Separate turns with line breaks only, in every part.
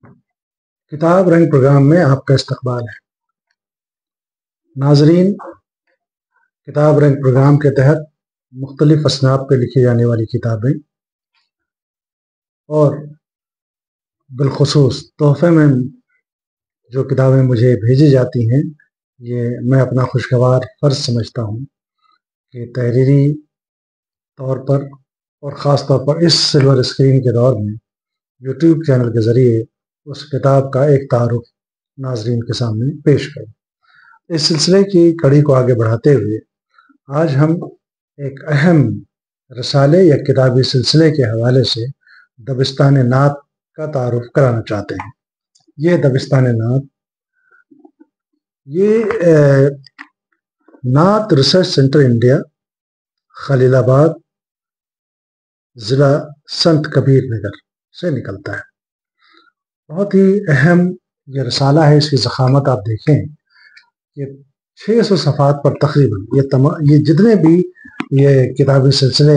किताब रंग प्रोग्राम में आपका इस्तकबाल है। नाजरीन, किताब रंग प्रोग्राम के तहत मुख्तलिफ असनाफ पर लिखी जाने वाली किताबें और बिलखुसूस तोहफे में जो किताबें मुझे भेजी जाती हैं, ये मैं अपना खुशगवार फ़र्ज़ समझता हूँ कि तहरीरी तौर पर और ख़ास तौर पर इस सिल्वर स्क्रीन के दौर में यूट्यूब चैनल के ज़रिए उस किताब का एक तारुफ नाजरीन के सामने पेश करूँ। इस सिलसिले की कड़ी को आगे बढ़ाते हुए आज हम एक अहम रसाले या किताबी सिलसिले के हवाले से दबिस्तान नात का तारुफ कराना चाहते हैं। ये दबिस्तान नात ये नात रिसर्च सेंटर इंडिया, खलीलाबाद, ज़िला संत कबीर नगर से निकलता है। बहुत ही अहम ये रसाला है। इसकी ज़खामत आप देखें, ये 600 सफ़ात पर तकरीबन ये जितने भी ये किताबी सिलसिले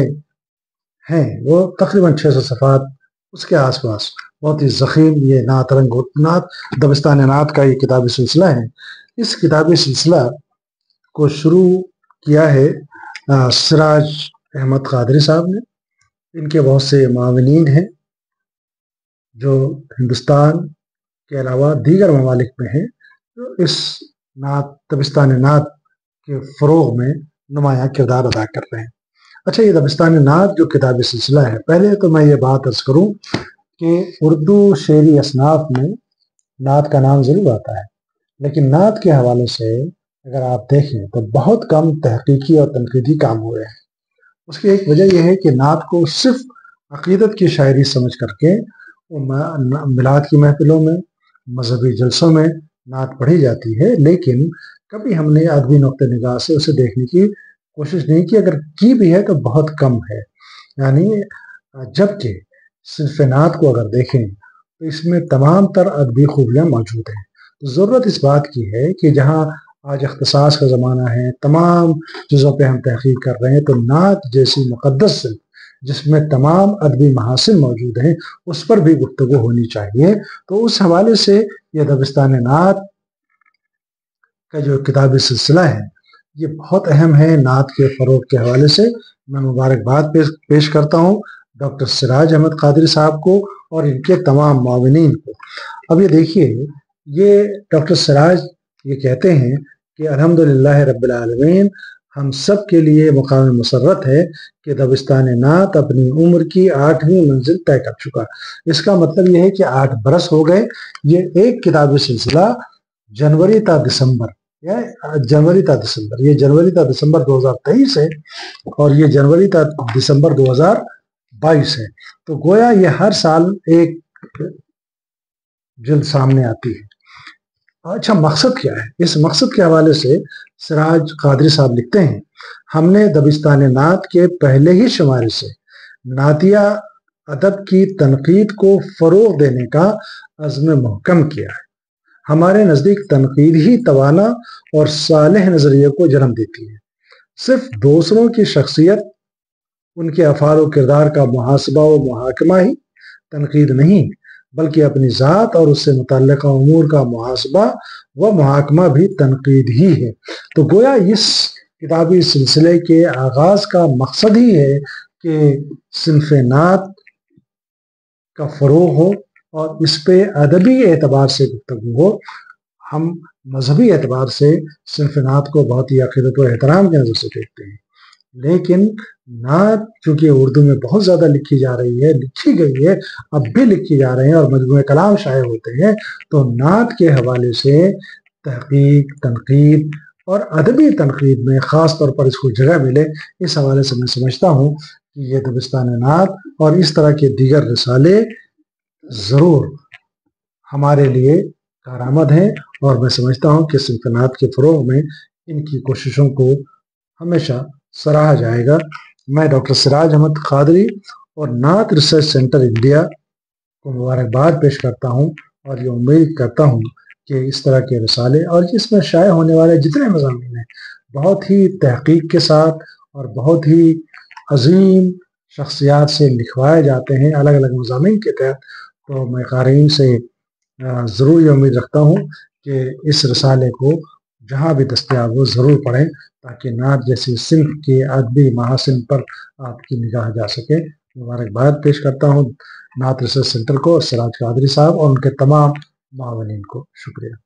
हैं वो तकरीबन 600 सफ़ात उसके आसपास। बहुत ही ज़ख़ीम ये नात दबिस्तान नात का ये किताबी सिलसिला है। इस किताबी सिलसिला को शुरू किया है सिराज अहमद कादरी साहब ने। इनके बहुत से मावनीन हैं जो हिंदुस्तान के अलावा दीगर ममालिक में हैं, तो इस दबिस्तान नात के फ़रोग़ में नुमायाँ किरदार अदा कर रहे हैं। अच्छा, ये दबिस्तान नात जो किताबी सिलसिला है, पहले तो मैं ये बात अर्ज़ करूँ कि उर्दू शेरी असनाफ में नात का नाम ज़रूर आता है, लेकिन नात के हवाले से अगर आप देखें तो बहुत कम तहकीकी और तनकीदी काम हुए हैं। उसकी एक वजह यह है कि नात को सिर्फ अक़ीदत की शायरी समझ करके मिलाद की महफिलों में, मजहबी जलसों में नात पढ़ी जाती है, लेकिन कभी हमने अदबी नुक्ते निगाह से उसे देखने की कोशिश नहीं की। अगर की भी है तो बहुत कम है। यानी जबकि सिर्फ नात को अगर देखें तो इसमें तमाम तर अदबी खूबियाँ मौजूद हैं। तो ज़रूरत इस बात की है कि जहाँ आज इख्तिसास का ज़माना है, तमाम चीज़ों पे हम तहक़ीक़ कर रहे हैं, तो नात जैसी मुक़द्दस सिल्क जिसमें तमाम अदबी महासिन मौजूद हैं, उस पर भी गुफ्तगू होनी चाहिए। तो उस हवाले से यह दबिस्तान नात का जो किताबी सिलसिला है ये बहुत अहम है। नात के फ़रोग़ के हवाले से मैं मुबारकबाद पेश करता हूँ डॉक्टर सिराज अहमद कादरी साहब को और इनके तमाम मावनीन को। अब ये देखिए, ये डॉक्टर सिराज ये कहते हैं कि अल्हम्दुलिल्लाह रब्बिल आलमीन, हम सब के लिए मुक़ाम मुसर्रत है कि दबिस्तान नात अपनी उम्र की 8वीं मंजिल तय कर चुका। इसका मतलब यह है कि 8 बरस हो गए। ये एक किताबी सिलसिला जनवरी ता दिसंबर ये जनवरी ता दिसंबर 2023 है और ये जनवरी ता दिसंबर 2022 है। तो गोया ये हर साल एक जिल्द सामने आती है। अच्छा, मकसद क्या है? इस मकसद के हवाले से सिराज कादरी साहब लिखते हैं, हमने दबिस्तान नात के पहले ही शुमारे से नातिया अदब की तनकीद को फ़रोग़ देने का अज़्म मुहकम किया है। हमारे नज़दीक तनकीद ही तवाना और सालेह नज़रिए को जन्म देती है। सिर्फ दूसरों की शख्सियत, उनके अफ़ाल व किरदार का मुहासबा व मुहाकमा ही तनकीद नहीं, बल्कि अपनी ज़ात और उससे मुतल्लिक़ा उमूर का मुहासबा व मुहाकमा भी तनकीद ही है। तो गोया इस किताबी सिलसिले के आगाज़ का मकसद ही है कि सिन्फ़ नात का फ़रोग़ हो और इस पे अदबी एतबार से गुफ्तगू हो। हम मजहबी एतबार से सिन्फ़ नात को बहुत ही अक़ीदत व एहतराम की नज़र से देखते हैं, लेकिन नात चूँकि उर्दू में बहुत ज़्यादा लिखी जा रही है, लिखी गई है, अब भी लिखी जा रहे हैं और मजमूए कलाम शाये होते हैं, तो नात के हवाले से तहक़ीक़, तनक़ीद और अदबी तनक़ीद में ख़ास तौर पर इसको जगह मिले, इस हवाले से मैं समझता हूँ कि ये दबिस्तान नात और इस तरह के दीगर रिसाले ज़रूर हमारे लिए कारआमद हैं और मैं समझता हूँ कि सिन्फ़ नात के फ़रोग़ में इनकी कोशिशों को हमेशा सराहा जाएगा। मैं डॉक्टर सिराज अहमद कादरी और नात रिसर्च सेंटर इंडिया को मुबारकबाद पेश करता हूँ और ये उम्मीद करता हूँ कि इस तरह के रिसाले और इसमें शाये होने वाले जितने मज़ामीन हैं बहुत ही तहक़ीक़ के साथ और बहुत ही अज़ीम शख्सियात से लिखवाए जाते हैं अलग अलग मज़ामीन के तहत। तो मैं क़ारीन से ضرور یہ امید رکھتا ہوں کہ اس رسالے کو جہاں بھی دستیاب ہو ضرور پڑھیں تاکہ نعت جیسی صنف کے ادبی محاسن پر آپ کی نگاہ جا سکے۔ مبارکباد پیش کرتا ہوں نعت ریسرچ سینٹر کو، سراج قادری صاحب اور ان کے تمام معاونین کو۔ شکریہ۔